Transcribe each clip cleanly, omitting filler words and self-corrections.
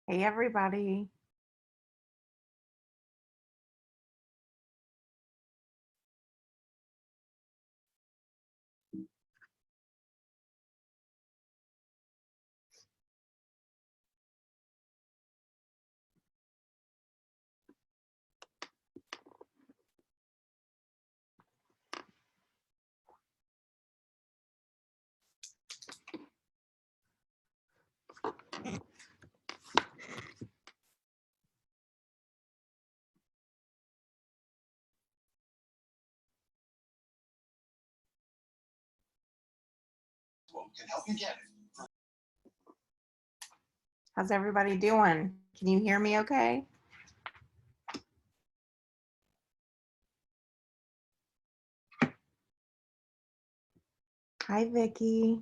Hey, everybody. Can help you get it. How's everybody doing? Can you hear me okay? Hi, Vicki.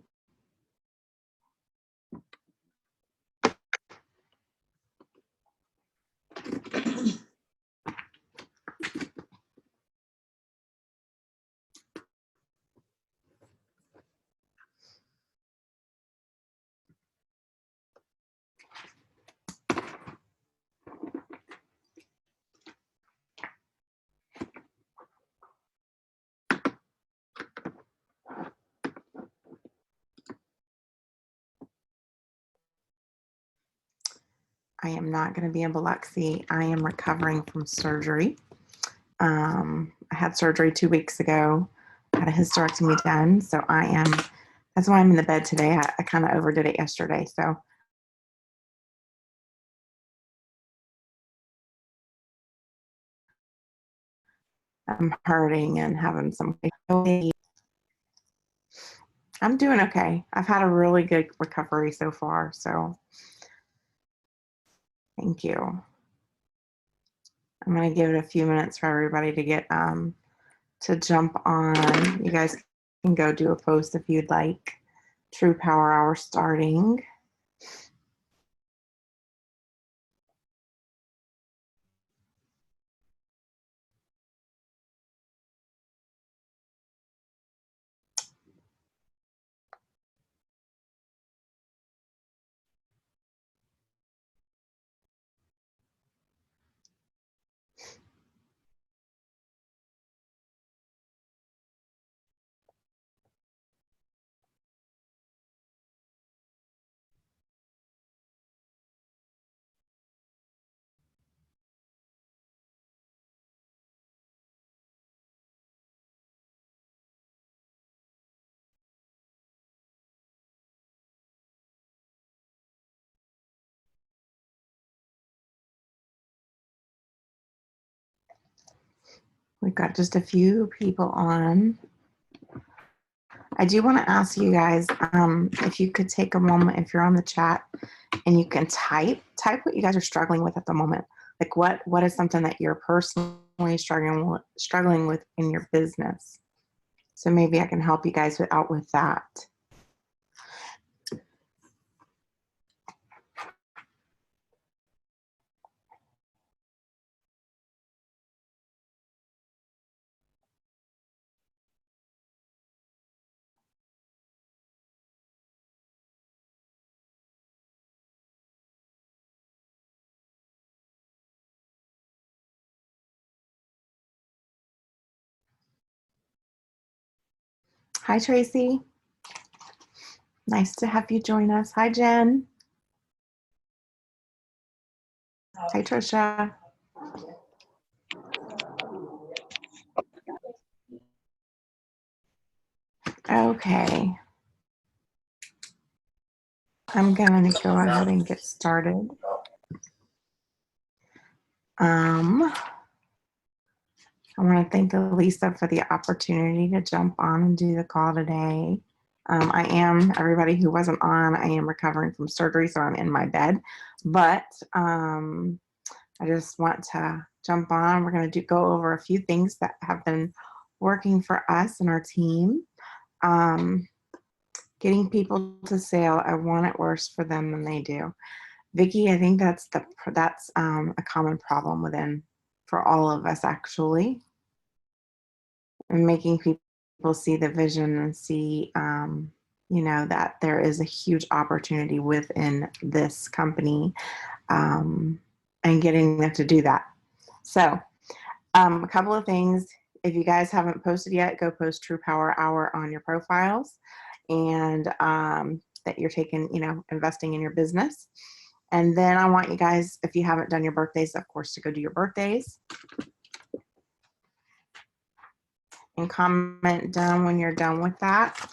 I am not going to be in Biloxi. I am recovering from surgery. I had surgery 2 weeks ago. I had a hysterectomy done. So that's why I'm in the bed today. I kind of overdid it yesterday. So I'm hurting and having some. I'm doing okay. I've had a really good recovery so far. So thank you. I'm going to give it a few minutes for everybody to get to jump on. You guys can go do a post if you'd like. Tru Power Hour starting. We've got just a few people on. I do want to ask you guys if you could take a moment, if you're on the chat, and you can type what you guys are struggling with at the moment. Like what is something that you're personally struggling with in your business? So maybe I can help you guys out with that. Hi, Tracy. Nice to have you join us. Hi, Jen. Hi, Trisha. Okay. I'm going to go ahead and get started. I want to thank Lisa for the opportunity to jump on and do the call today. Everybody who wasn't on, I am recovering from surgery, so I'm in my bed. But I just want to jump on. We're going to go over a few things that have been working for us and our team. Getting people to sale. I want it worse for them than they do. Vicki, I think that's a common problem for all of us, actually, and making people see the vision and see that there is a huge opportunity within this company. and getting them to do that. So a couple of things. If you guys haven't posted yet, go post Tru Power Hour on your profiles, and that you're taking, investing in your business. And then I want you guys, if you haven't done your birthdays, of course, to go do your birthdays and comment down when you're done with that.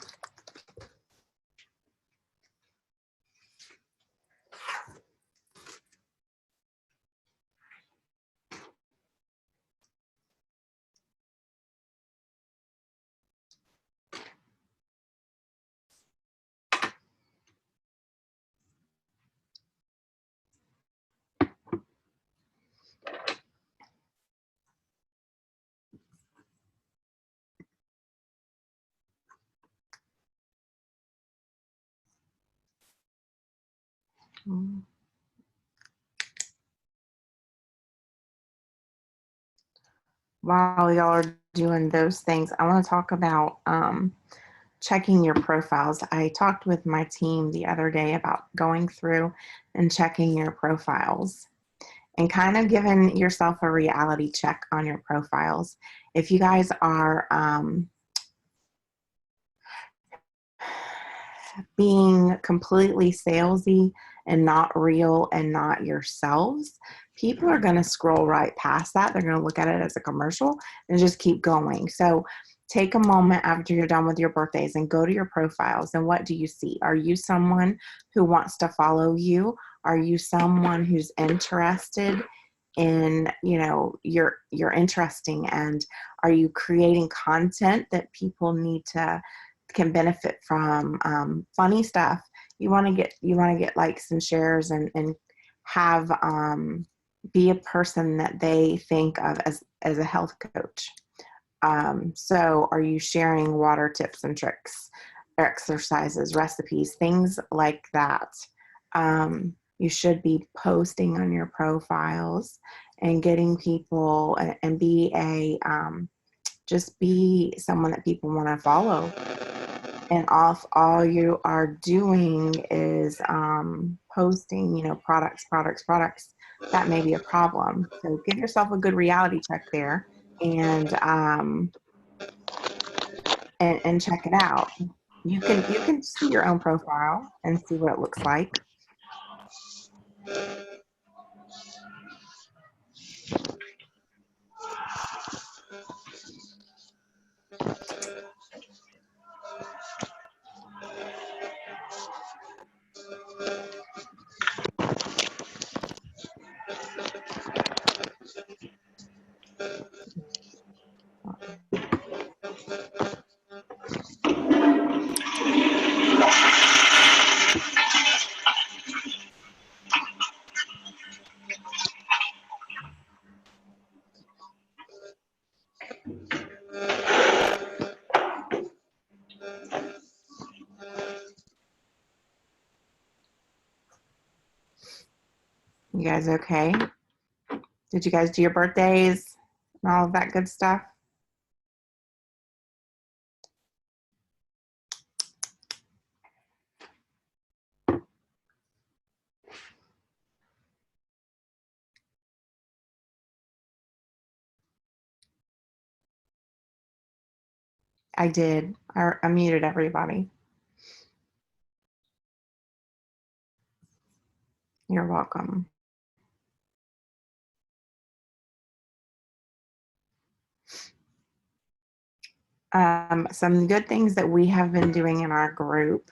While y'all are doing those things, I want to talk about checking your profiles. I talked with my team the other day about going through and checking your profiles and kind of giving yourself a reality check on your profiles. If you guys are being completely salesy and not real and not yourselves, people are going to scroll right past that. They're going to look at it as a commercial and just keep going. So take a moment after you're done with your birthdays and go to your profiles. And what do you see? Are you someone who wants to follow you? Are you someone who's interested in, you're interesting, and are you creating content that people can benefit from? Funny stuff. You want to get likes and shares, and have be a person that they think of as a health coach. So are you sharing water tips and tricks, exercises, recipes, things like that? You should be posting on your profiles and getting people, and be just be someone that people want to follow. And all you are doing is posting, products, that may be a problem. So give yourself a good reality check there, and check it out. You can see your own profile and see what it looks like. You guys okay? Did you guys do your birthdays and all of that good stuff? I did. I muted everybody. You're welcome. Some good things that we have been doing in our group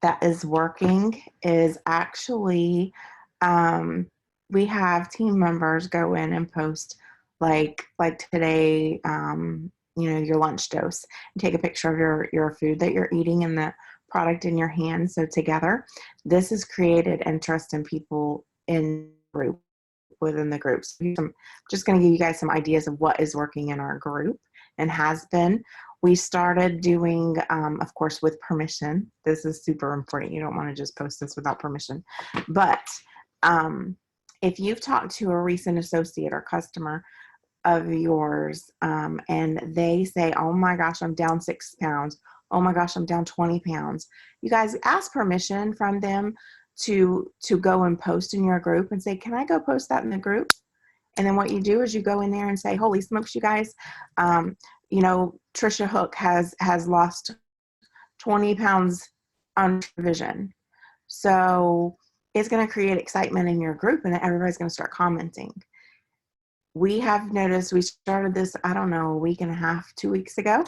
that is working is actually we have team members go in and post like today, your lunch dose, and take a picture of your food that you're eating and the product in your hand. So together, this has created interest in people in group within the groups. I'm just going to give you guys some ideas of what is working in our group and has been. We started doing, of course, with permission. This is super important. You don't want to just post this without permission. But if you've talked to a recent associate or customer of yours, and they say, oh my gosh, I'm down 6 pounds. Oh my gosh, I'm down 20 pounds. You guys ask permission from them to go and post in your group and say, can I go post that in the group? And then what you do is you go in there and say, holy smokes, you guys, you know, Trisha Hook has lost 20 pounds on vision. So it's going to create excitement in your group, and everybody's going to start commenting. We have noticed, we started this, I don't know, a week and a half, 2 weeks ago.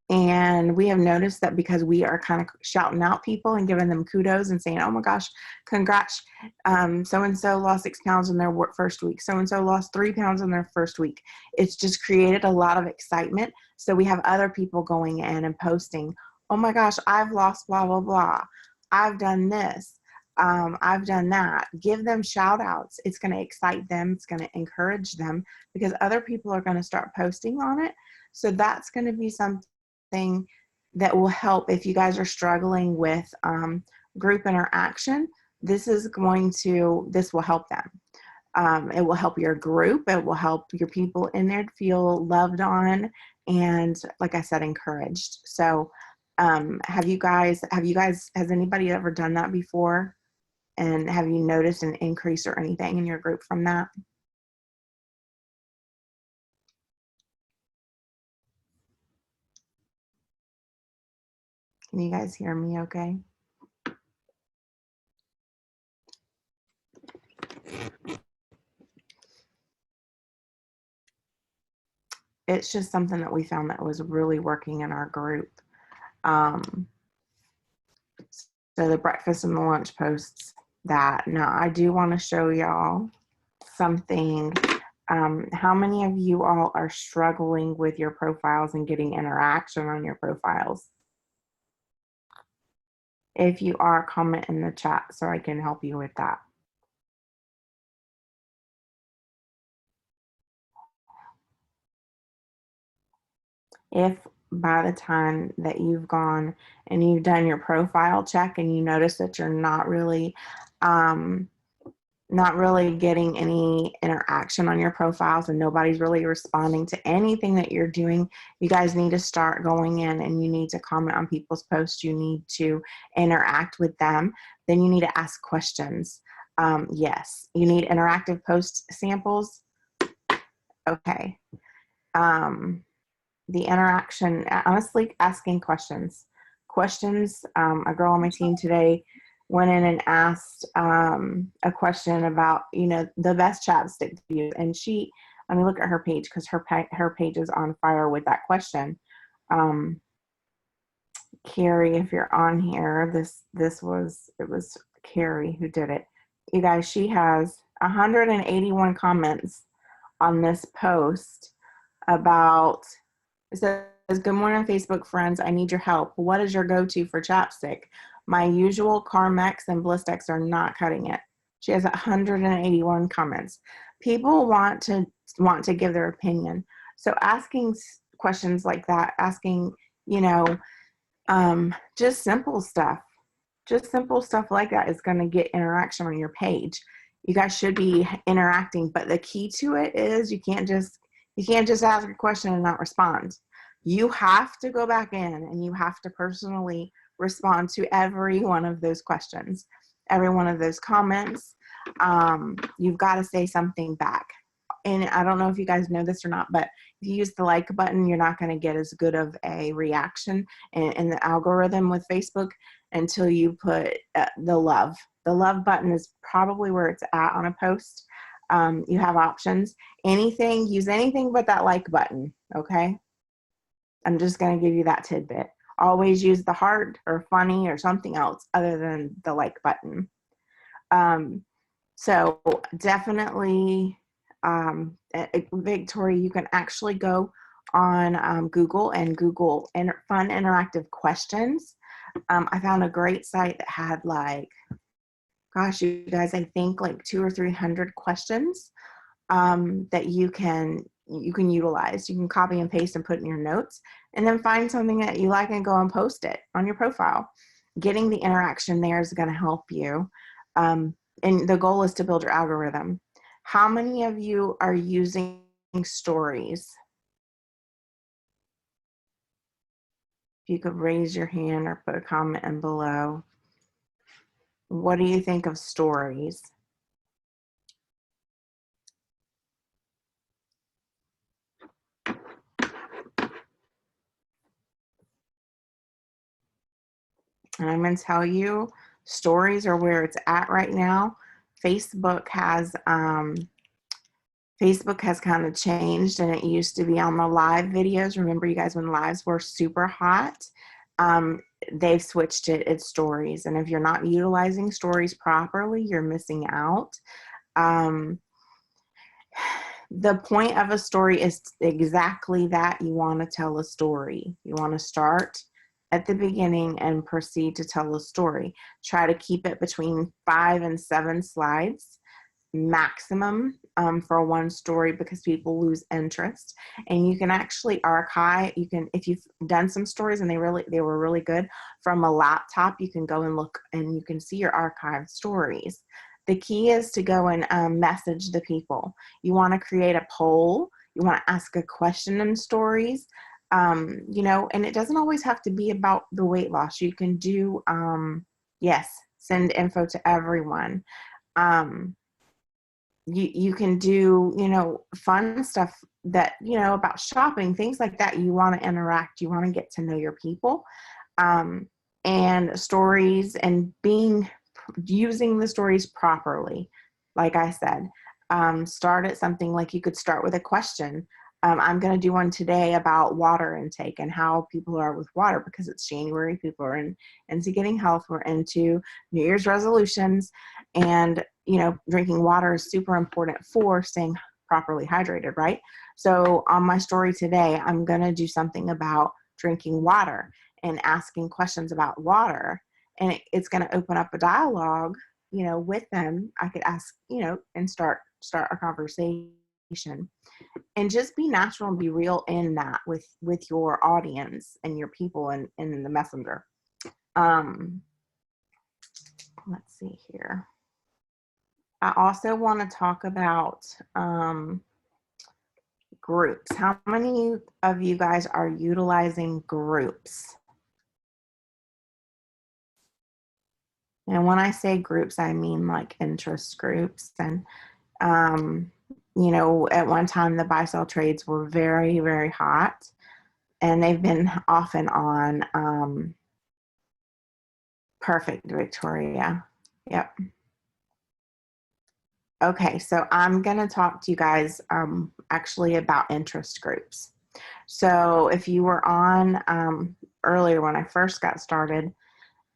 And we have noticed that because we are kind of shouting out people and giving them kudos and saying, oh my gosh, congrats, so-and-so lost 6 pounds in their first week. So-and-so lost 3 pounds in their first week. It's just created a lot of excitement. So we have other people going in and posting, oh my gosh, I've lost blah, blah, blah. I've done this. I've done that. Give them shout outs. It's going to excite them. It's going to encourage them because other people are going to start posting on it. So that's going to be something that will help if you guys are struggling with group interaction. This will help them. It will help your group. It will help your people in there feel loved on and, like I said, encouraged. So has anybody ever done that before? And have you noticed an increase or anything in your group from that? Can you guys hear me okay? It's just something that we found that was really working in our group. So the breakfast and the lunch posts that. Now I do want to show y'all something. How many of you all are struggling with your profiles and getting interaction on your profiles? If you are, comment in the chat so I can help you with that. If by the time that you've gone and you've done your profile check and you notice that you're not really getting any interaction on your profiles and nobody's really responding to anything that you're doing, you guys need to start going in and you need to comment on people's posts. You need to interact with them. Then you need to ask questions. Yes, you need interactive post samples. Okay. The interaction, honestly, asking questions. A girl on my team today went in and asked a question about, the best chapstick to use. And let me look at her page because her page is on fire with that question. Carrie, if you're on here, it was Carrie who did it. You guys, she has 181 comments on this post about. It says, good morning, Facebook friends. I need your help. What is your go-to for chapstick? My usual Carmex and Blistex are not cutting it. She has 181 comments. People want to give their opinion. So asking questions like that, asking, just simple stuff like that is going to get interaction on your page. You guys should be interacting, but the key to it is you can't just ask a question and not respond. You have to go back in and you have to personally respond to every one of those questions, every one of those comments. You've got to say something back. And I don't know if you guys know this or not, but if you use the like button, you're not going to get as good of a reaction in the algorithm with Facebook until you put the love. The love button is probably where it's at on a post. You have options. Use anything but that like button, okay? I'm just going to give you that tidbit. Always use the heart or funny or something else other than the like button. So definitely, Victoria, you can actually go on Google and Google fun interactive questions. I found a great site that had gosh, you guys, I think 200 or 300 questions that you can utilize. You can copy and paste and put in your notes, and then find something that you like and go and post it on your profile. Getting the interaction there is going to help you. And the goal is to build your algorithm. How many of you are using stories? If you could raise your hand or put a comment in below. What do you think of stories? And I'm going to tell you, stories are where it's at right now. Facebook has kind of changed, and it used to be on the live videos. Remember, you guys, when lives were super hot? They've switched it. It's stories, and if you're not utilizing stories properly, you're missing out. Um, the point of a story is exactly that. You want to tell a story. You want to start at the beginning and proceed to tell a story. Try to keep it between 5 and 7 slides maximum for one story, because people lose interest. And you can actually archive, if you've done some stories and they were really good, from a laptop, you can go and look and you can see your archived stories. The key is to go and message the people. You want to create a poll. You want to ask a question in stories. And it doesn't always have to be about the weight loss. You can do, yes, send info to everyone. You can do, fun stuff that, about shopping, things like that. You want to interact. You want to get to know your people. And stories, and using the stories properly. Like I said, start at something like, you could start with a question. I'm going to do one today about water intake and how people are with water, because it's January. People are into getting health. We're into New Year's resolutions, and drinking water is super important for staying properly hydrated, right? So on my story today, I'm going to do something about drinking water and asking questions about water, and it's going to open up a dialogue, with them. I could ask, and start a conversation, and just be natural and be real in that with your audience and your people and in the messenger. Let's see here. I also want to talk about groups. How many of you guys are utilizing groups? And when I say groups, I mean like interest groups. And, at one time the buy-sell trades were very, very hot, and they've been off and on. Perfect, Victoria. Yep. Okay, so I'm going to talk to you guys actually about interest groups. So if you were on earlier when I first got started,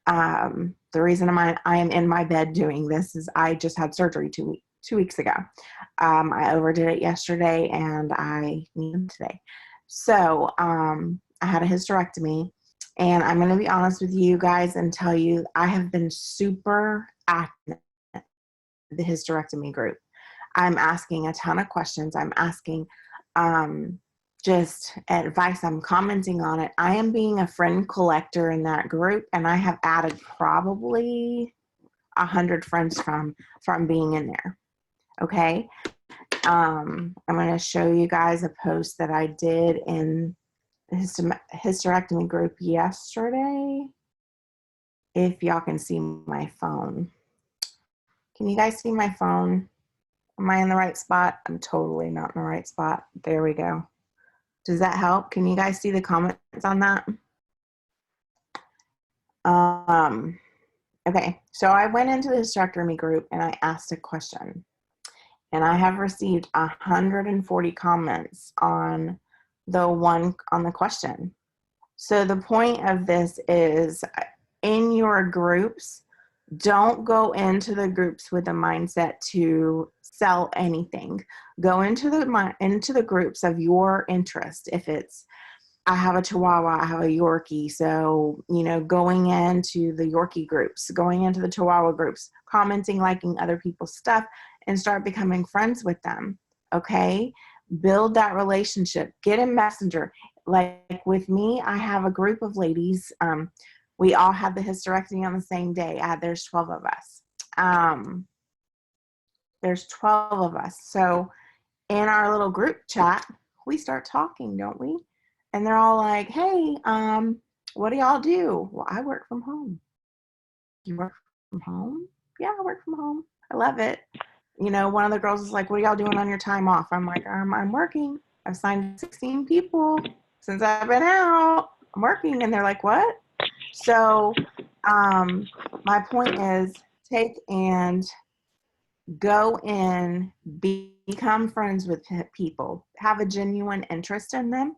the reason I am in my bed doing this is I just had surgery 2 weeks ago. I overdid it yesterday, and I need it today. So I had a hysterectomy, and I'm going to be honest with you guys and tell you I have been super active in the hysterectomy group. I'm asking a ton of questions. I'm asking just advice. I'm commenting on it. I am being a friend collector in that group, and I have added probably 100 friends from being in there. Okay. I'm going to show you guys a post that I did in the hysterectomy group yesterday. If y'all can see my phone. Can you guys see my phone? Am I in the right spot? I'm totally not in the right spot. There we go. Does that help? Can you guys see the comments on that? Okay, so I went into the hysterectomy group and I asked a question, and I have received 140 comments on the question. So the point of this is, in your groups, don't go into the groups with a mindset to sell anything. Go into the groups of your interest. If it's, I have a Chihuahua, I have a Yorkie, so going into the Yorkie groups, going into the Chihuahua groups, commenting, liking other people's stuff, and start becoming friends with them. Okay, build that relationship. Get a messenger. Like with me, I have a group of ladies. We all had the hysterectomy on the same day. There's 12 of us. There's 12 of us. So in our little group chat, we start talking, don't we? And they're all like, hey, what do y'all do? Well, I work from home. You work from home. Yeah, I work from home. I love it. You know, one of the girls is like, what are y'all doing on your time off? I'm like, I'm working. I've signed 16 people since I've been out. I'm working. And they're like, what? So my point is take and go in, become friends with people, have a genuine interest in them.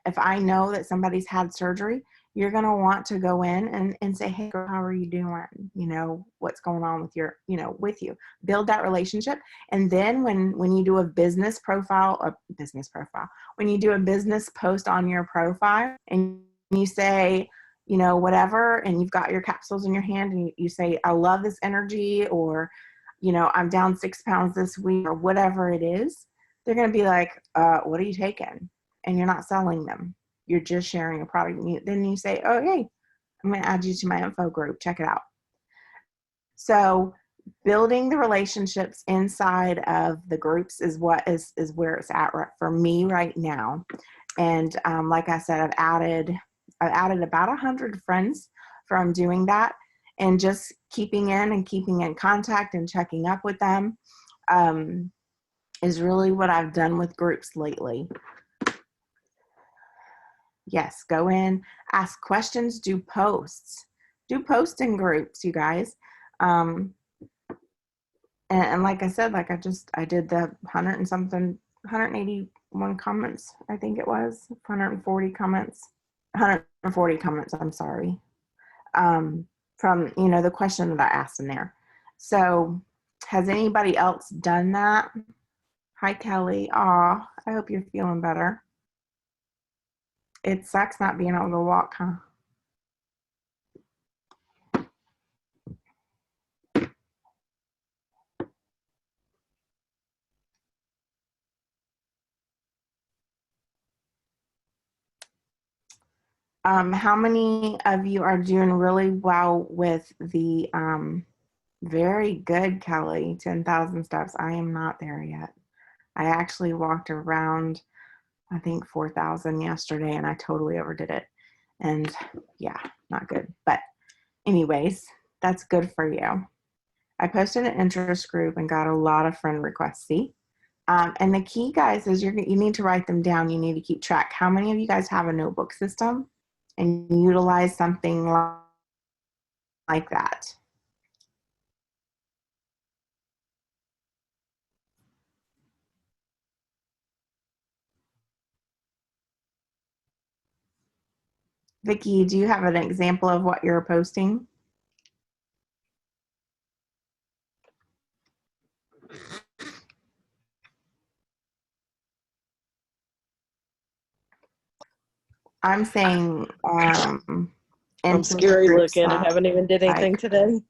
If I know that somebody's had surgery, you're going to want to go in and say, hey, girl, how are you doing? You know, what's going on with your, you know, with you. Build that relationship. And then when you do a business profile, when you do a business post on your profile and you say, you know, whatever, and you've got your capsules in your hand and you say, I love this energy, or, you know, I'm down 6 pounds this week, or whatever it is, they're going to be like, what are you taking? And you're not selling them. You're just sharing a product. Then you say, oh, hey, I'm going to add you to my info group. Check it out. So building the relationships inside of the groups is what is where it's at for me right now. And like I said, I've added about 100 friends from doing that, and just keeping in contact and checking up with them is really what I've done with groups lately. Yes, go in, ask questions, do posts in groups, you guys. And like I said, I did the 181 comments, I think it was 140 comments, I'm sorry, from, you know, the question that I asked in there. So has anybody else done that? Hi, Kelly. Aw, I hope you're feeling better. It sucks not being able to walk, huh? How many of you are doing really well with the, very good, Kelly, 10,000 steps? I am not there yet. I actually walked around, I think 4,000 yesterday, and I totally overdid it. And yeah, not good. But anyways, that's good for you. I posted an interest group and got a lot of friend requests. See? And the key, guys, is you need to write them down. You need to keep track. How many of you guys have a notebook system and utilize something like that? Vicki, do you have an example of what you're posting? I'm saying I'm scary group looking. I stuff. haven't even did anything today.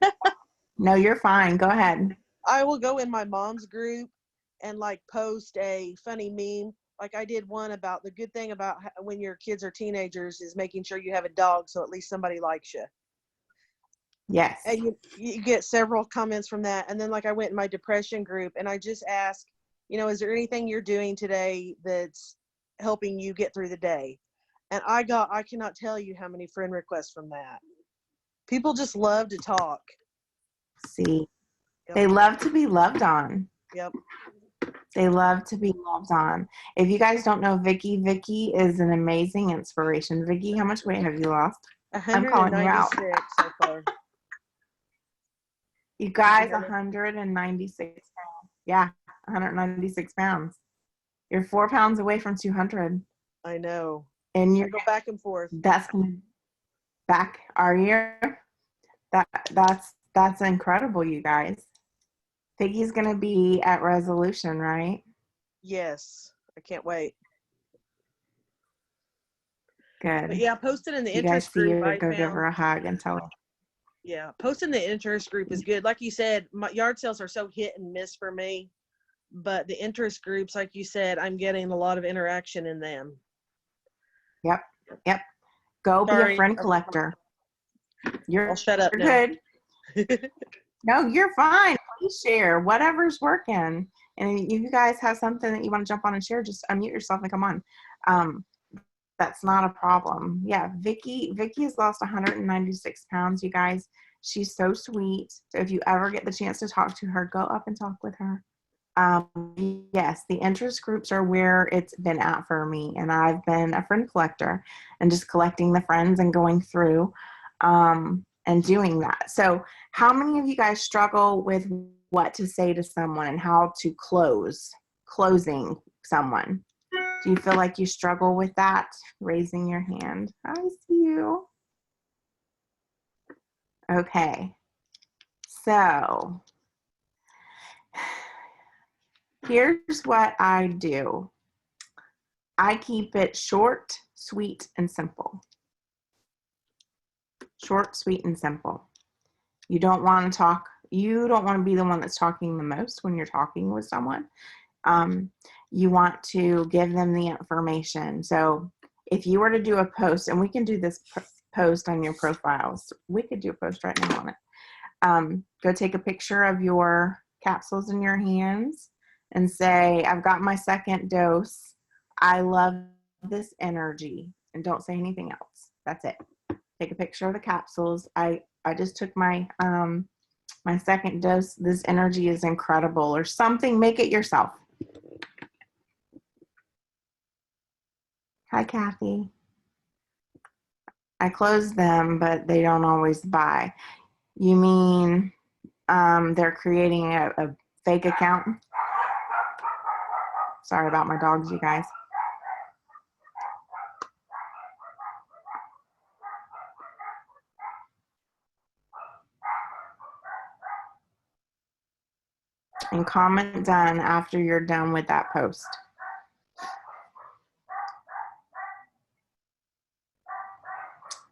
No, you're fine. Go ahead. I will go in my mom's group and like post a funny meme. Like I did one about the good thing about when your kids are teenagers is making sure you have a dog so at least somebody likes you. Yes. And you get several comments from that. And then like I went in my depression group and I just asked, you know, is there anything you're doing today that's helping you get through the day? And I cannot tell you how many friend requests from that. People just love to talk. See, Yep. they love to be loved on. Yep. They love to be loved on. If you guys don't know Vicki, Vicki is an amazing inspiration. Vicki, how much weight have you lost? I'm calling you out. 196 so far. You guys, 196 pounds. Yeah, 196 pounds. You're 4 pounds away from 200. I know. And I go back and forth. That's back our year. That's incredible, you guys. Vicki's gonna be at resolution, right? Yes, I can't wait. Good. But yeah, posted in the you guys interest see group. her, go give her a hug and tell her. Yeah, posting the interest group is good. Like you said, my yard sales are so hit and miss for me, but the interest groups, like you said, I'm getting a lot of interaction in them. Yep. Go be a friend collector. I'll shut up now. Good. No, you're fine. Please share whatever's working. And you guys have something that you want to jump on and share, just unmute yourself and come on. That's not a problem. Yeah, Vicki has lost 196 pounds, you guys. She's so sweet. So if you ever get the chance to talk to her, go up and talk with her. Yes, the interest groups are where it's been at for me. And I've been a friend collector and just collecting the friends and going through and doing that. So how many of you guys struggle with what to say to someone and how to closing someone? Do you feel like you struggle with that? Raising your hand. I see you. Okay. So here's what I do. I keep it short, sweet, and simple. Short, sweet, and simple. You don't want to talk. You don't want to be the one that's talking the most when you're talking with someone. You want to give them the information. So if you were to do a post, and we can do this post on your profiles, we could do a post right now on it. Go take a picture of your capsules in your hands and say, I've got my second dose. I love this energy. And don't say anything else. That's it. Take a picture of the capsules. I just took my my second dose. This energy is incredible, or something. Make it yourself. Hi, Kathy. I closed them, but they don't always buy. You mean they're creating a fake account? Sorry about my dogs, you guys. And comment done after you're done with that post.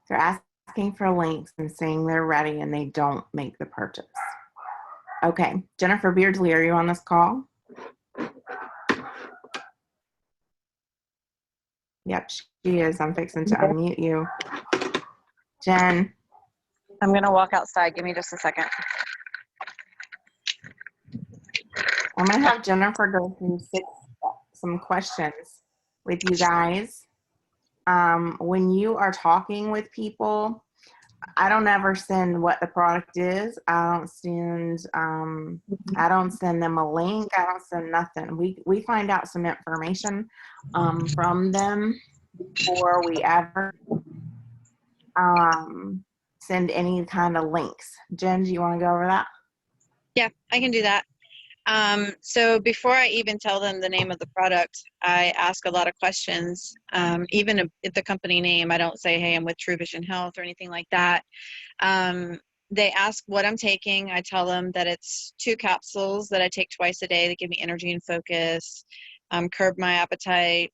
They're asking for links and saying they're ready and they don't make the purchase. Okay, Jennifer Beardsley, are you on this call? Yep, she is. I'm fixing to unmute you. Jen. I'm going to walk outside. Give me just a second. I'm going to have Jennifer go through some questions with you guys. When you are talking with people, I don't ever send what the product is. I don't send them a link. I don't send nothing. We find out some information from them before we ever send any kind of links. Jen, do you want to go over that? Yeah, I can do that. So before I even tell them the name of the product, I ask a lot of questions. Even if the company name, I don't say, hey, I'm with True Vision Health or anything like that. They ask what I'm taking. I tell them that it's 2 capsules that I take twice a day that give me energy and focus, curb my appetite,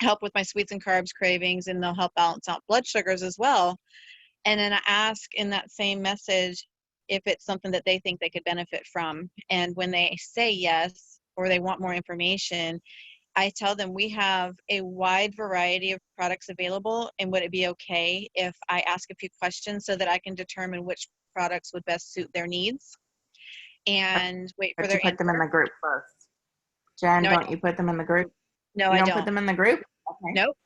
help with my sweets and carbs cravings, and they'll help balance out blood sugars as well. And then I ask in that same message if it's something that they think they could benefit from. And when they say yes, or they want more information, I tell them we have a wide variety of products available, and would it be okay if I ask a few questions so that I can determine which products would best suit their needs and wait for But their you put them in answer? the group first. Jen, No, don't you put them in the group? no, You I don't put don't. them in the group? Okay. Nope.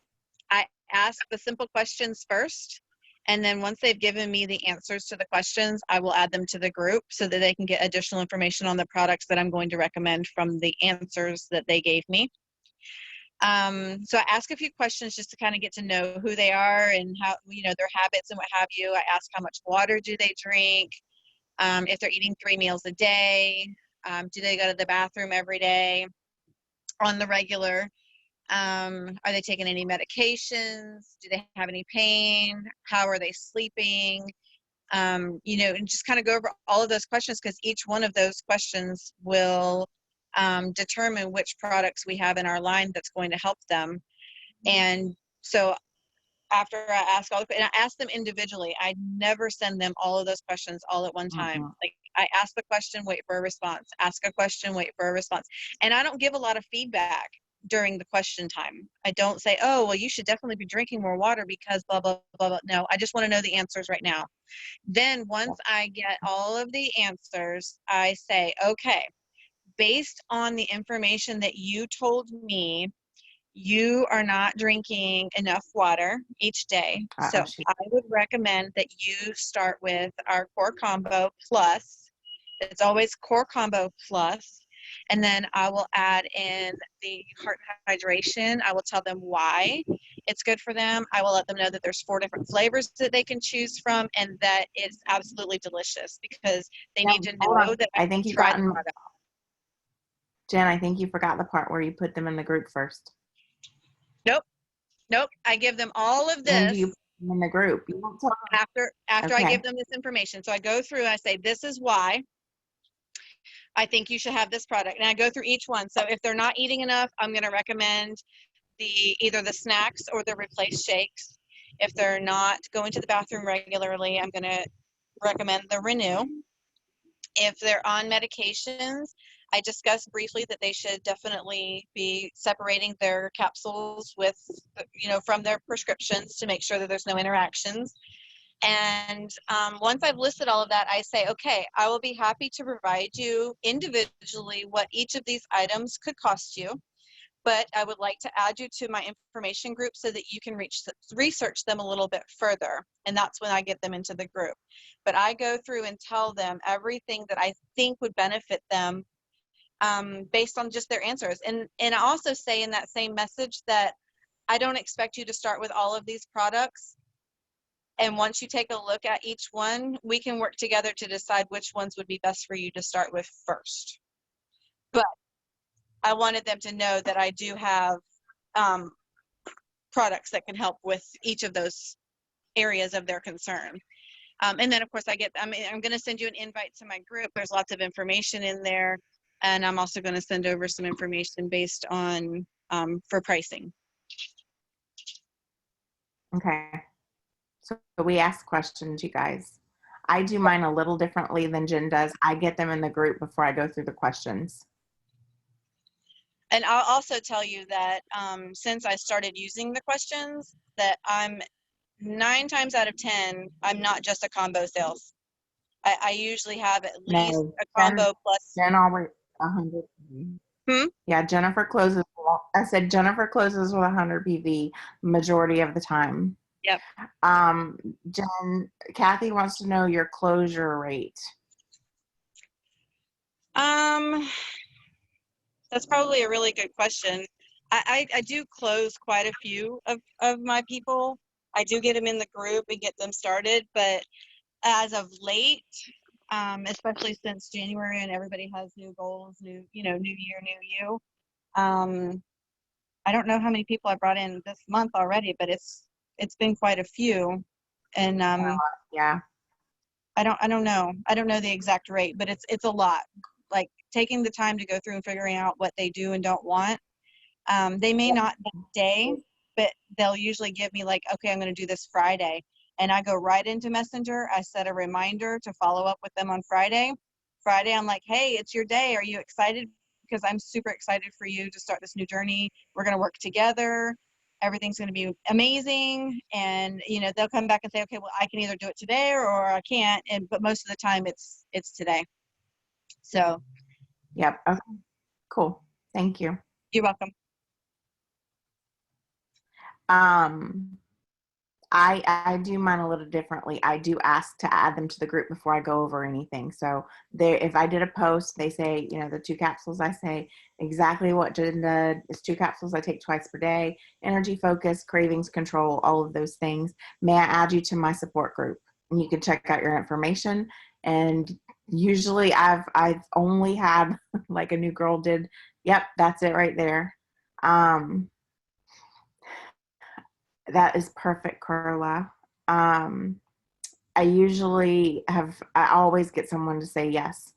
I ask the simple questions first, and then once they've given me the answers to the questions, I will add them to the group so that they can get additional information on the products that I'm going to recommend from the answers that they gave me. So I ask a few questions just to kind of get to know who they are and how, their habits and what have you. I ask how much water do they drink, if they're eating 3 meals a day, do they go to the bathroom every day on the regular, are they taking any medications, do they have any pain, how are they sleeping, and just kind of go over all of those questions, because each one of those questions will determine which products we have in our line that's going to help them. And so after I ask and I ask them individually, I never send them all of those questions all at one time. Like, I ask the question, wait for a response, ask a question, wait for a response. And I don't give a lot of feedback during the question time. I don't say, oh, well, you should definitely be drinking more water because blah, blah, blah, blah. No, I just want to know the answers right now. Then once I get all of the answers, I say, okay, based on the information that you told me, you are not drinking enough water each day. So Shoot. I would recommend that you start with our Core Combo Plus. It's always Core Combo Plus. And then I will add in the heart hydration. I will tell them why it's good for them. I will let them know that there's 4 different flavors that they can choose from and that it's absolutely delicious because they need to Hold on. know that I think you've tried the gotten, product. Jen, I think you forgot the part where you put them in the group first. Nope. I give them all of When do this you put them in the group? You don't tell them. after I Okay. give them this information. So I go through and I say, this is why I think you should have this product. And I go through each one. So if they're not eating enough, I'm going to recommend either the snacks or the replace shakes. If they're not going to the bathroom regularly, I'm going to recommend the Renew. If they're on medications, I discussed briefly that they should definitely be separating their capsules with, from their prescriptions to make sure that there's no interactions. And once I've listed all of that, I say, okay, I will be happy to provide you individually what each of these items could cost you, but I would like to add you to my information group so that you can research them a little bit further. And that's when I get them into the group. But I go through and tell them everything that I think would benefit them based on just their answers. And I also say in that same message that I don't expect you to start with all of these products. And once you take a look at each one, we can work together to decide which ones would be best for you to start with first. But I wanted them to know that I do have products that can help with each of those areas of their concern. And then, of course, I'm going to send you an invite to my group. There's lots of information in there. And I'm also going to send over some information based on for pricing. Okay. So we ask questions, you guys. I do mine a little differently than Jen does. I get them in the group before I go through the questions. And I'll also tell you that since I started using the questions, that I'm 9 times out of 10, I'm not just a combo sales. I usually have at least No, a combo plus. Jen always 100. Yeah, Jennifer closes. I said Jennifer closes with 100 PV majority of the time. Yep. Jen, Kathy wants to know your closure rate. That's probably a really good question. I do close quite a few of my people. I do get them in the group and get them started, but as of late, especially since January and everybody has new goals, new year, new you. I don't know how many people I brought in this month already, but it's been quite a few. And yeah. I don't know the exact rate, but it's a lot. Like taking the time to go through and figuring out what they do and don't want. They may not that day, but they'll usually give me like, okay, I'm going to do this Friday. And I go right into Messenger. I set a reminder to follow up with them on Friday. I'm like, hey, it's your day. Are you excited? Because I'm super excited for you to start this new journey. We're going to work together. Everything's going to be amazing. And, they'll come back and say, okay, well, I can either do it today or I can't. But most of the time it's today. So. Yep. Okay. Cool. Thank you. You're welcome. I do mine a little differently. I do ask to add them to the group before I go over anything. So if I did a post, they say, the 2 capsules, I say exactly what Jen did. It's 2 capsules I take twice per day. Energy, focus, cravings, control, all of those things. May I add you to my support group? And you can check out your information. And usually I've only had like a new girl did. Yep, that's it right there. That is perfect, Carla. I always get someone to say yes.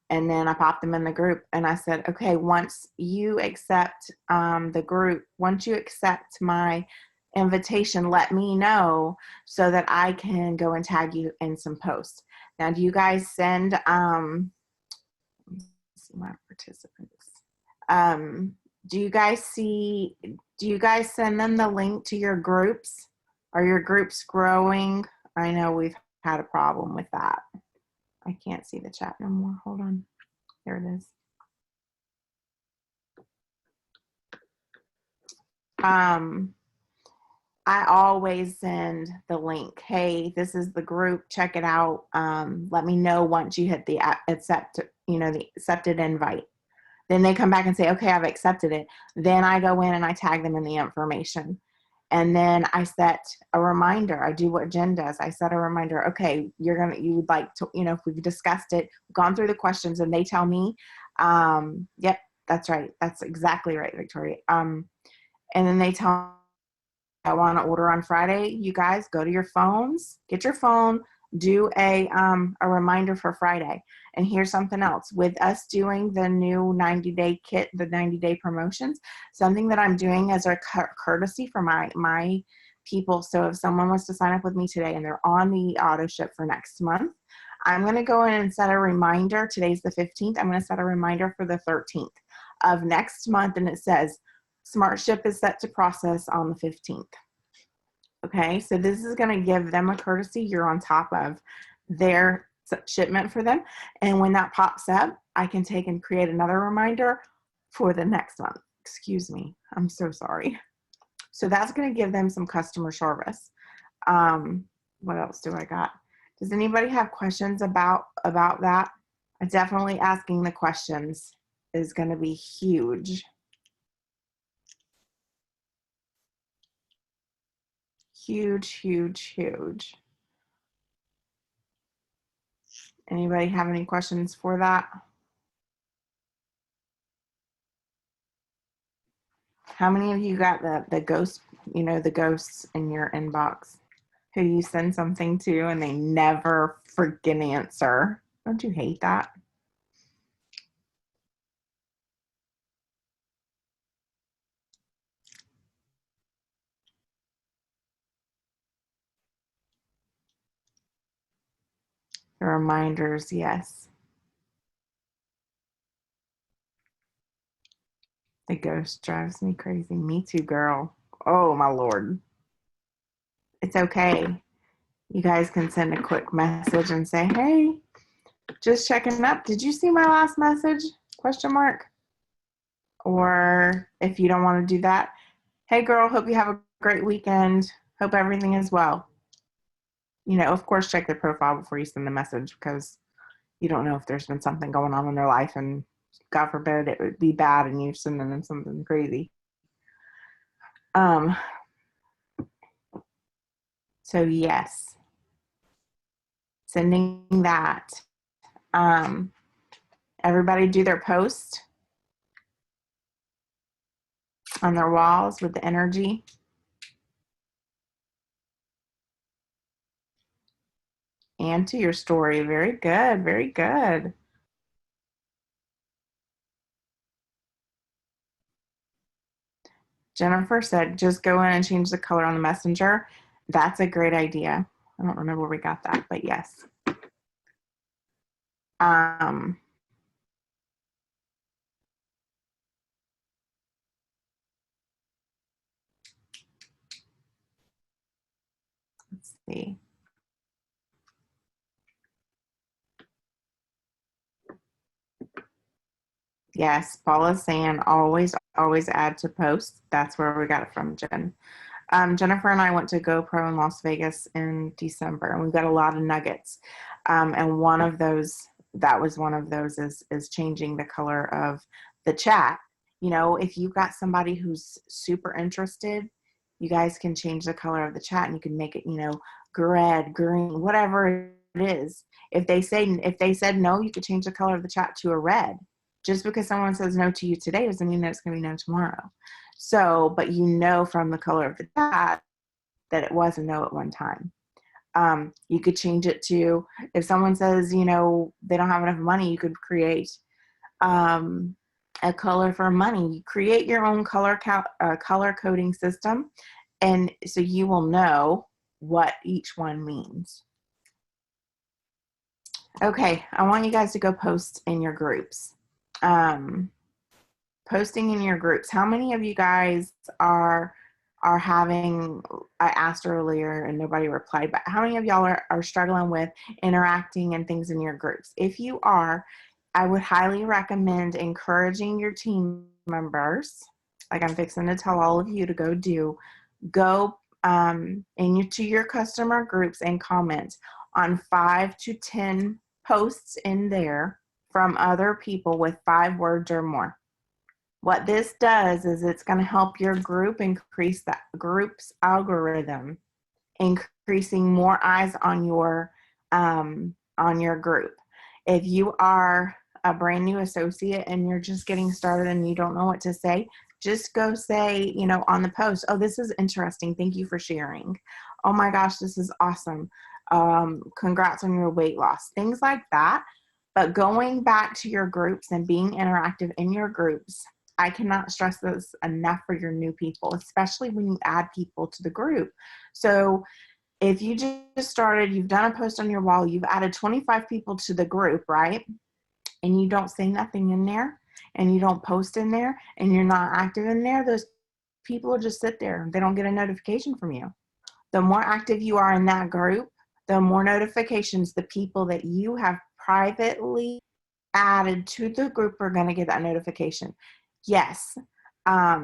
And then I pop them in the group and I said, okay, once you accept the group, once you accept my invitation, let me know so that I can go and tag you in some posts. Now, do you guys send, let's see my participants. Do you guys send them the link to your groups? Are your groups growing? I know we've had a problem with that. I can't see the chat no more. Hold on. There it is. I always send the link. Hey, this is the group. Check it out. Let me know once you hit the accept, the accepted invite. Then they come back and say, okay, I've accepted it. Then I go in and I tag them in the information. And then I set a reminder. I do what Jen does. I set a reminder. Okay, you would like to, if we've discussed it, gone through the questions, and they tell me, yep, that's right. That's exactly right, Victoria. And then they tell me, I want to order on Friday. You guys go to your phones, get your phone, do a reminder for Friday. And here's something else. With us doing the new 90-day kit, the 90-day promotions, something that I'm doing as a courtesy for my people. So if someone wants to sign up with me today and they're on the auto ship for next month, I'm going to go in and set a reminder. Today's the 15th. I'm going to set a reminder for the 13th of next month. And it says, Smart Ship is set to process on the 15th. Okay, so this is going to give them a courtesy. You're on top of their shipment for them. And when that pops up, I can take and create another reminder for the next month. Excuse me. I'm so sorry. So that's going to give them some customer service. What else do I got? Does anybody have questions about that? Definitely asking the questions is going to be huge. Huge, huge, huge. Anybody have any questions for that? How many of you got the ghost, the ghosts in your inbox who you send something to and they never freaking answer? Don't you hate that? The reminders, yes. The ghost drives me crazy. Me too, girl. Oh, my Lord. It's okay. You guys can send a quick message and say, hey, just checking up. Did you see my last message? Question mark. Or if you don't want to do that, hey, girl, hope you have a great weekend. Hope everything is well. Of course, check their profile before you send the message because you don't know if there's been something going on in their life and God forbid it would be bad and you're sending them something crazy. So yes, sending that. Everybody do their post on their walls with the energy. And to your story. Very good. Very good. Jennifer said, just go in and change the color on the messenger. That's a great idea. I don't remember where we got that, but yes. Let's see. Yes, Paula's saying always add to posts. That's where we got it from, Jen. Jennifer and I went to GoPro in Las Vegas in December, and we got a lot of nuggets. And one of those is changing the color of the chat. If you've got somebody who's super interested, you guys can change the color of the chat and you can make it, red, green, whatever it is. If they said no, you could change the color of the chat to a red. Just because someone says no to you today doesn't mean that it's going to be no tomorrow. So, but from the color of the chat that it was a no at one time. You could change it to, if someone says, they don't have enough money, you could create a color for money. You create your own color coding system, and so you will know what each one means. Okay, I want you guys to go post in your groups. Posting in your groups. How many of you guys are having, I asked earlier and nobody replied, but how many of y'all are struggling with interacting and things in your groups? If you are, I would highly recommend encouraging your team members like I'm fixing to tell all of you to go do, go into your customer groups and comment on 5 to 10 posts in there from other people with 5 words or more. What this does is it's going to help your group increase that group's algorithm, increasing more eyes on your group. If you are a brand new associate and you're just getting started and you don't know what to say, just go say, you know, on the post, oh, this is interesting. Thank you for sharing. Oh my gosh, this is awesome. Congrats on your weight loss. Things like that. But going back to your groups and being interactive in your groups, I cannot stress this enough for your new people, especially when you add people to the group. So if you just started, you've done a post on your wall, you've added 25 people to the group, right? And you don't say nothing in there, and you don't post in there, and you're not active in there, those people will just sit there. They don't get a notification from you. The more active you are in that group, the more notifications the people that you have privately added to the group are going to get that notification. Yes. I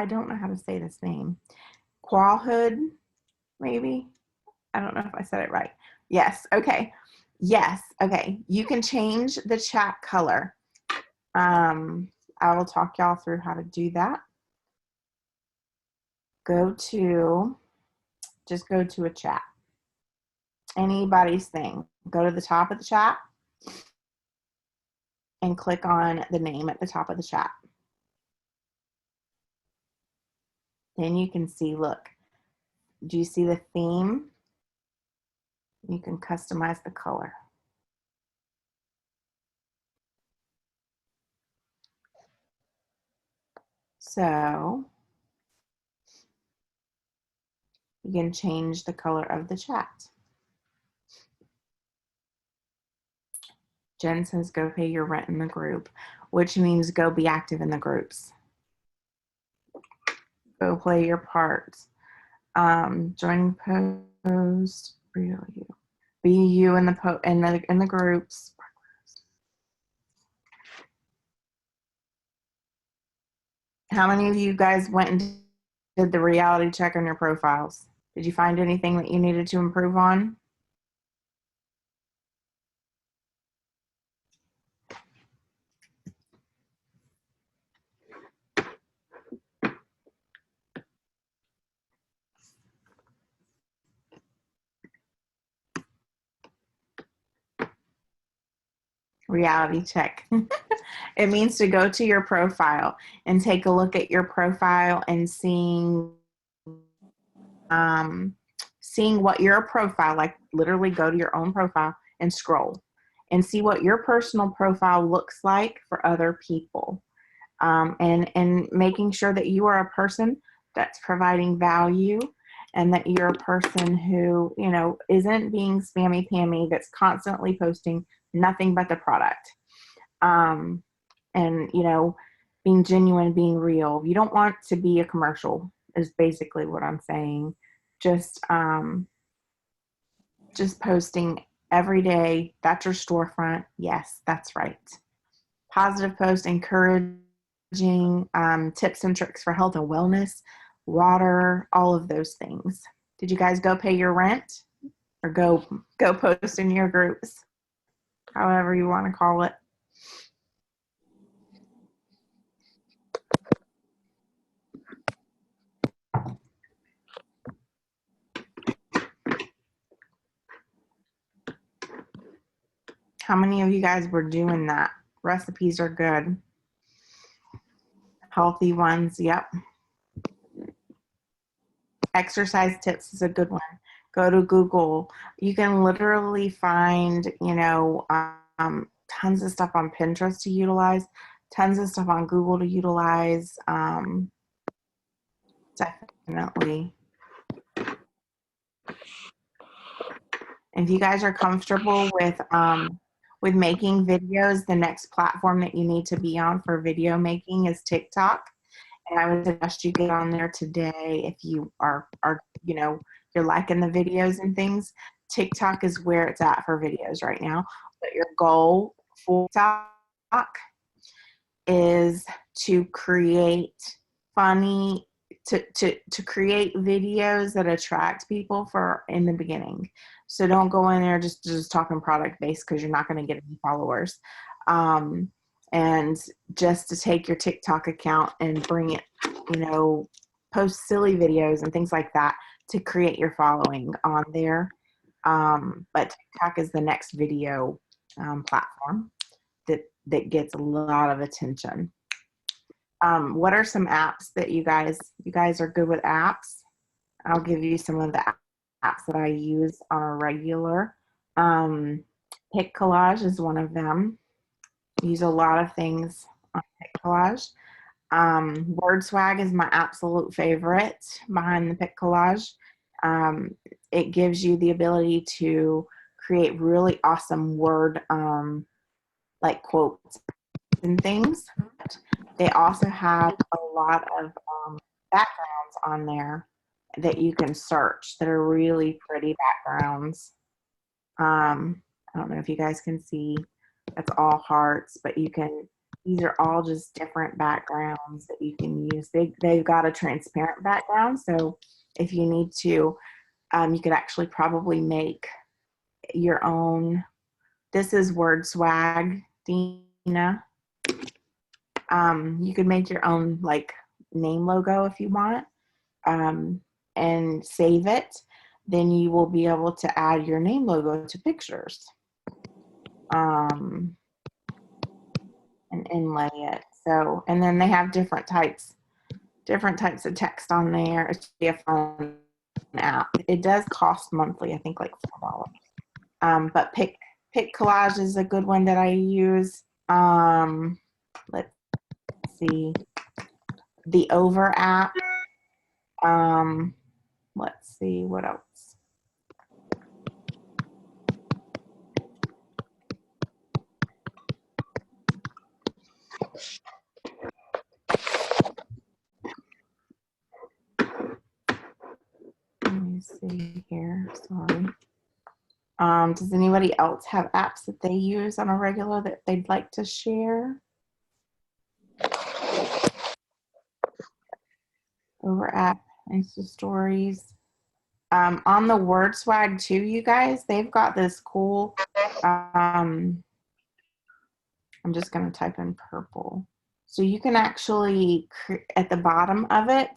don't know how to say this name. Qualhood, maybe? I don't know if I said it right. Yes. Okay. Yes. Okay. You can change the chat color. I will talk y'all through how to do that. Just go to a chat. Anybody's thing. Go to the top of the chat and click on the name at the top of the chat. Then you can see, look, do you see the theme? You can customize the color. So you can change the color of the chat. Jen says, go pay your rent in the group, which means go be active in the groups. Go play your part. Join post, real you. Be you in the groups. How many of you guys went and did the reality check on your profiles? Did you find anything that you needed to improve on? Reality check. It means to go to your profile and take a look at your profile and seeing what your profile, like literally go to your own profile and scroll and see what your personal profile looks like for other people. And making sure that you are a person that's providing value and that you're a person who, you know, isn't being spammy pammy, that's constantly posting nothing but the product. And, you know, being genuine, being real. You don't want to be a commercial is basically what I'm saying. Just posting every day. That's your storefront. Yes, that's right. Positive post, encouraging tips and tricks for health and wellness, water, all of those things. Did you guys go pay your rent or go post in your groups? However you want to call it. How many of you guys were doing that? Recipes are good. Healthy ones, yep. Exercise tips is a good one. Go to Google. You can literally find, you know, tons of stuff on Pinterest to utilize, tons of stuff on Google to utilize. Definitely. If you guys are comfortable with making videos, the next platform that you need to be on for video making is TikTok. And I would suggest you get on there today if you are you know, you're liking the videos and things. TikTok is where it's at for videos right now. But your goal for TikTok is to create funny, to create videos that attract people for in the beginning. So don't go in there just talking product based, because you're not going to get any followers. And just to take your TikTok account and bring it, post silly videos and things like that to create your following on there. But TikTok is the next video platform that gets a lot of attention. What are some apps that you guys are good with apps? I'll give you some of the apps that I use on a regular. Pic Collage is one of them. I use a lot of things on Pic Collage. Word Swag is my absolute favorite behind the Pic Collage. It gives you the ability to create really awesome word like quotes and things. They also have a lot of backgrounds on there that you can search that are really pretty backgrounds. I don't know if you guys can see, that's all hearts, but these are all just different backgrounds that you can use. They've got a transparent background, so if you need to, you could actually probably make your own. This is Word Swag, Dina. You could make your own like name logo if you want, and save it. Then you will be able to add your name logo to pictures, and inlay it. So, and then they have different types of text on there. It's a fun app. It does cost monthly, I think like $4. But Pic Collage is a good one that I use. Let's see, the Over app. Let's see what else. Let me see here. Sorry. Does anybody else have apps that they use on a regular that they'd like to share? Over app, Insta Stories. On the Word Swag too, you guys, they've got this cool, I'm just going to type in purple. So you can actually, at the bottom of it,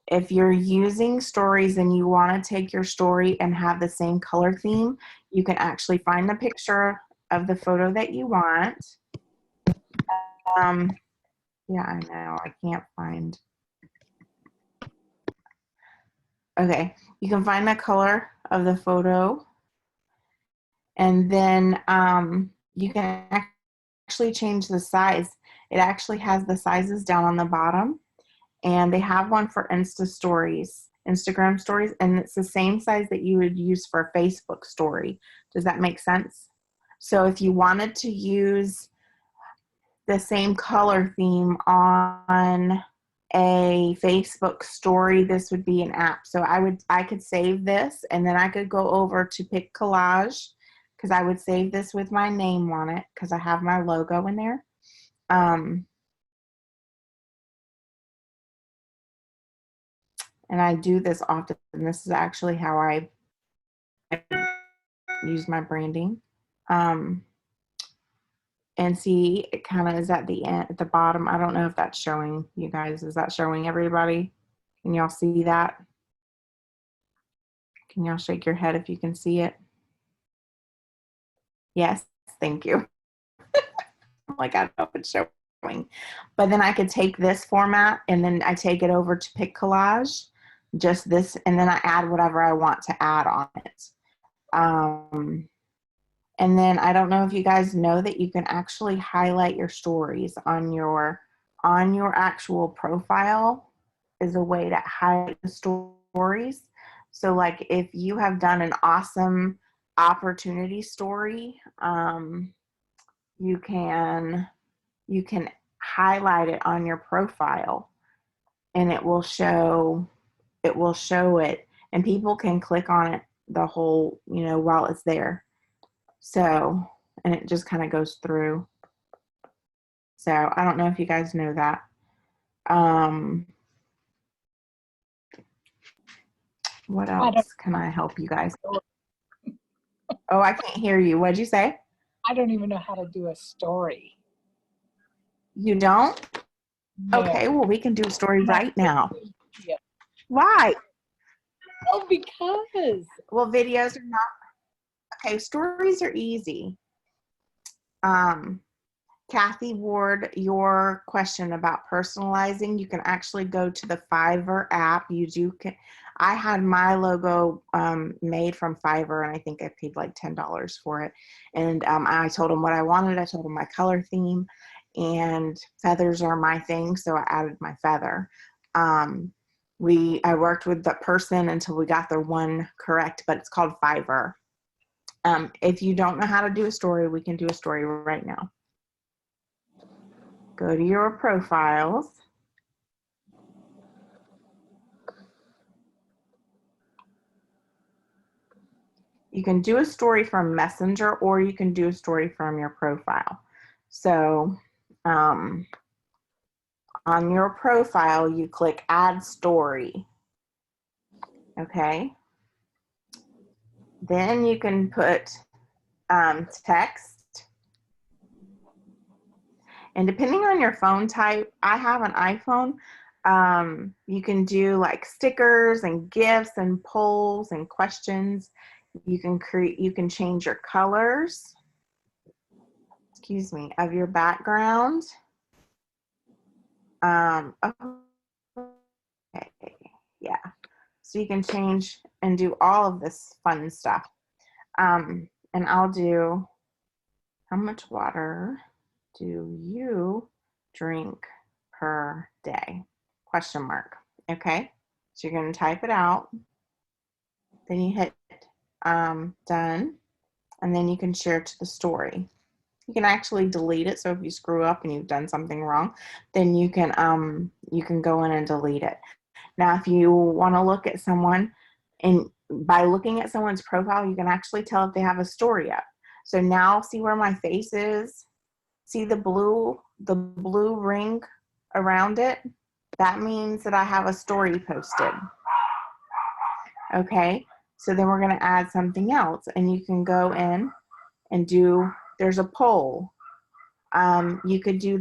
if you're using stories and you want to take your story and have the same color theme, you can actually find the picture of the photo that you want. Yeah, I know, I can't find. Okay, you can find the color of the photo, and then you can actually change the size. It actually has the sizes down on the bottom, and they have one for Instagram stories, and it's the same size that you would use for a Facebook story. Does that make sense? So if you wanted to use the same color theme on a Facebook story, this would be an app. So I could save this, and then I could go over to Pic Collage, because I would save this with my name on it because I have my logo in there. And I do this often. This is actually how I use my branding. And see, it kind of is at the end, at the bottom. I don't know if that's showing you guys. Is that showing everybody? Can y'all see that? Can y'all shake your head if you can see it? Yes, thank you. I'm like, I don't know if it's showing. But then I could take this format, and then I take it over to Pic Collage, just this, and then I add whatever I want to add on it. And then I don't know if you guys know that you can actually highlight your stories on your actual profile is a way to highlight the stories. So like if you have done an awesome opportunity story, you can highlight it on your profile, and it will show it, and people can click on it the whole, while it's there. So, and it just kind of goes through. So I don't know if you guys know that. What else can I help you guys? Oh, I can't hear you. What'd you say? I don't even know how to do a story. You don't? No. Okay, well, we can do a story right now. Yeah. Why? Oh, because. Well, videos are not. Okay, stories are easy. Kathy Ward, your question about personalizing, you can actually go to the Fiverr app. I had my logo made from Fiverr, and I think I paid like $10 for it. And I told them what I wanted. I told them my color theme, and feathers are my thing, so I added my feather. I worked with the person until we got the one correct, but it's called Fiverr. If you don't know how to do a story, we can do a story right now. Go to your profiles. You can do a story from Messenger, or you can do a story from your profile. So on your profile, you click Add Story. Okay. Then you can put text. And depending on your phone type, I have an iPhone. You can do like stickers and gifts and polls and questions. You can change your colors, of your background. Okay, yeah. So you can change and do all of this fun stuff. And I'll do, how much water do you drink per day? Question mark. Okay. So you're going to type it out. Then you hit done. And then you can share it to the story. You can actually delete it. So if you screw up and you've done something wrong, then you can go in and delete it. Now, if you want to look at someone, and by looking at someone's profile, you can actually tell if they have a story up. So now see where my face is? See the blue ring around it? That means that I have a story posted. Okay, so then we're going to add something else, and you can go in and there's a poll. You could do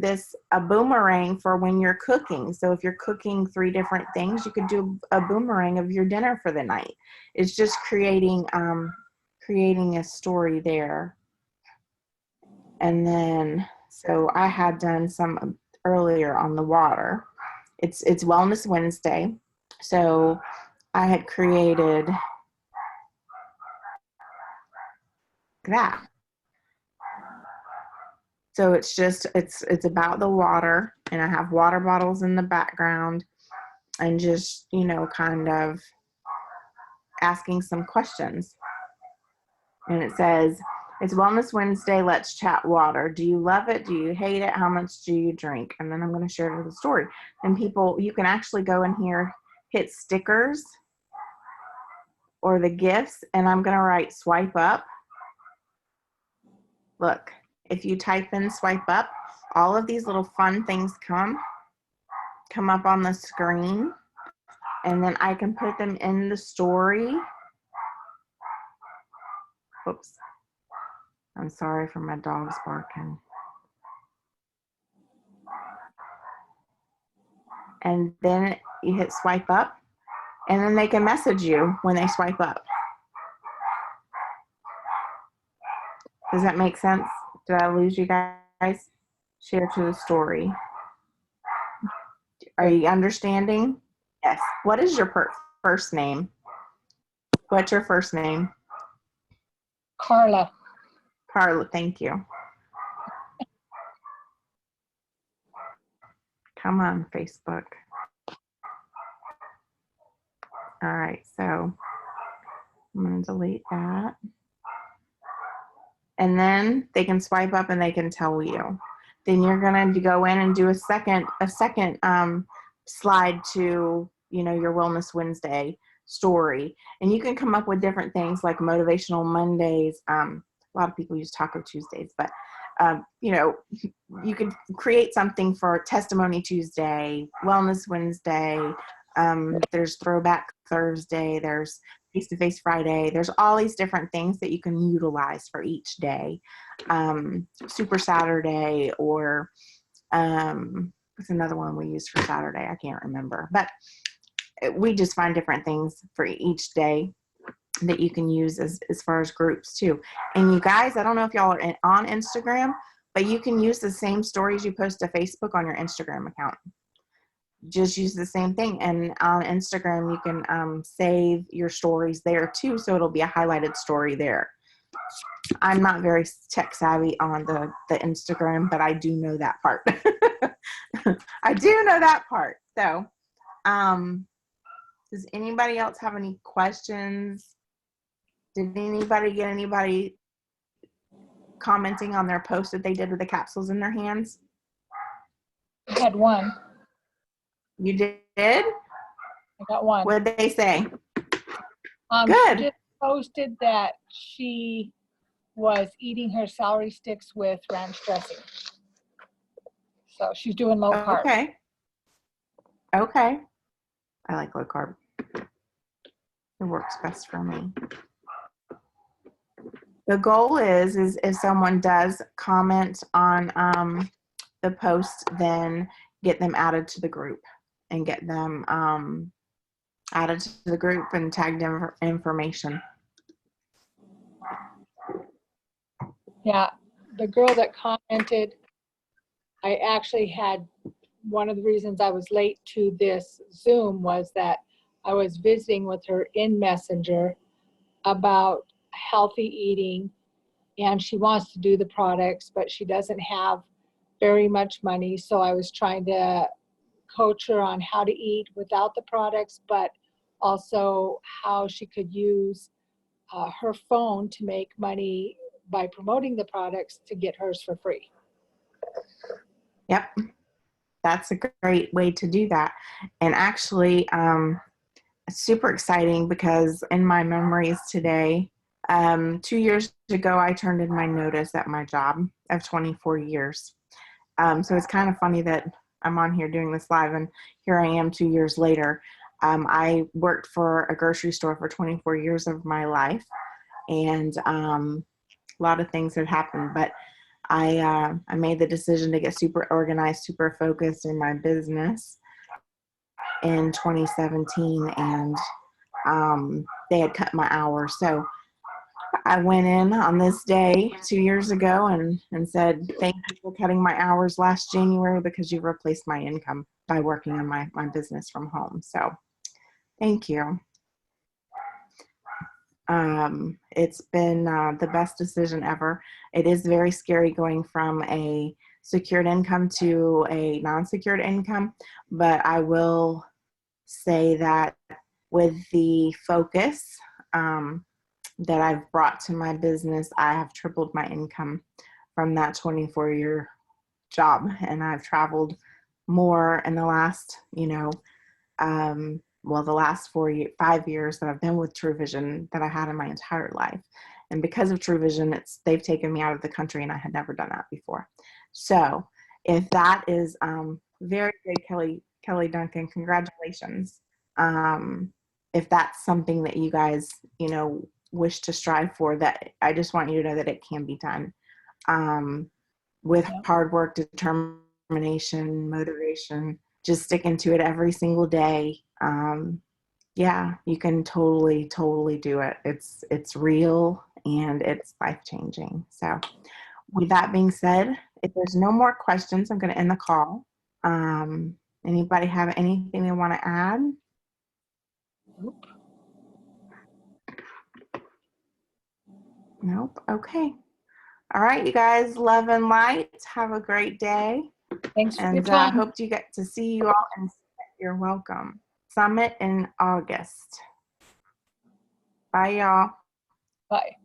a boomerang for when you're cooking. So if you're cooking 3 different things, you could do a boomerang of your dinner for the night. It's just creating a story there. And then, so I had done some earlier on the water. It's Wellness Wednesday. So I had created that. So it's about the water, and I have water bottles in the background, and just, kind of asking some questions. And it says, it's Wellness Wednesday, let's chat water. Do you love it? Do you hate it? How much do you drink? And then I'm going to share it with the story. And you can actually go in here, hit stickers or the gifts, and I'm going to write swipe up. Look, if you type in swipe up, all of these little fun things come up on the screen, and then I can put them in the story. Oops. I'm sorry for my dogs barking. And then you hit swipe up, and then they can message you when they swipe up. Does that make sense? Did I lose you guys? Share to the story. Are you understanding? Yes. What is your first name? What's your first name? Carla. Carla, thank you. Come on, Facebook. All right, so I'm going to delete that. And then they can swipe up and they can tell you. Then you're going to go in and do a second slide to, your Wellness Wednesday story. And you can come up with different things like Motivational Mondays. A lot of people use Taco Tuesdays, but You know, you could create something for Testimony Tuesday, Wellness Wednesday. There's Throwback Thursday. There's Face-to-Face Friday. There's all these different things that you can utilize for each day. Super Saturday, or what's another one we use for Saturday? I can't remember. But we just find different things for each day that you can use as far as groups too. And you guys, I don't know if y'all are on Instagram, but you can use the same stories you post to Facebook on your Instagram account. Just use the same thing. And on Instagram, you can save your stories there too. So it'll be a highlighted story there. I'm not very tech savvy on the Instagram, but I do know that part. I do know that part. So, does anybody else have any questions? Did anybody get anybody commenting on their post that they did with the capsules in their hands? I had one. You did? I got one. What did they say? She Good. just posted that she was eating her celery sticks with ranch dressing. So she's doing low carb. Okay. Okay. I like low carb. It works best for me. The goal is if someone does comment on the post, then get them added to the group and get them added to the group and tagged in information. Yeah, the girl that commented, I actually had, one of the reasons I was late to this Zoom was that I was visiting with her in Messenger about healthy eating, and she wants to do the products, but she doesn't have very much money. So I was trying to coach her on how to eat without the products, but also how she could use her phone to make money by promoting the products to get hers for free. Yep. That's a great way to do that. And actually, super exciting because in my memories today, 2 years ago, I turned in my notice at my job of 24 years. So it's kind of funny that I'm on here doing this live and here I am 2 years later. I worked for a grocery store for 24 years of my life, and a lot of things have happened, but I made the decision to get super organized, super focused in my business in 2017, and they had cut my hours. So I went in on this day 2 years ago and said, thank you for cutting my hours last January because you replaced my income by working on my business from home. So thank you. It's been the best decision ever. It is very scary going from a secured income to a non-secured income, but I will say that with the focus that I've brought to my business, I have tripled my income from that 24-year job, and I've traveled more in the last, the last 5 years that I've been with True Vision that I had in my entire life. And because of True Vision, they've taken me out of the country, and I had never done that before. So if that is very good, Kelly Duncan, congratulations. If that's something that you guys, wish to strive for, that I just want you to know that it can be done with hard work, determination, motivation, just sticking to it every single day. Yeah, you can totally do it. It's real and it's life-changing. So with that being said, if there's no more questions, I'm going to end the call. Anybody have anything they want to add? Nope. Okay. All right, you guys, love and light. Have a great day. Thanks for your And time. hope to get to see you all. And you're welcome. Summit in August. Bye, y'all. Bye.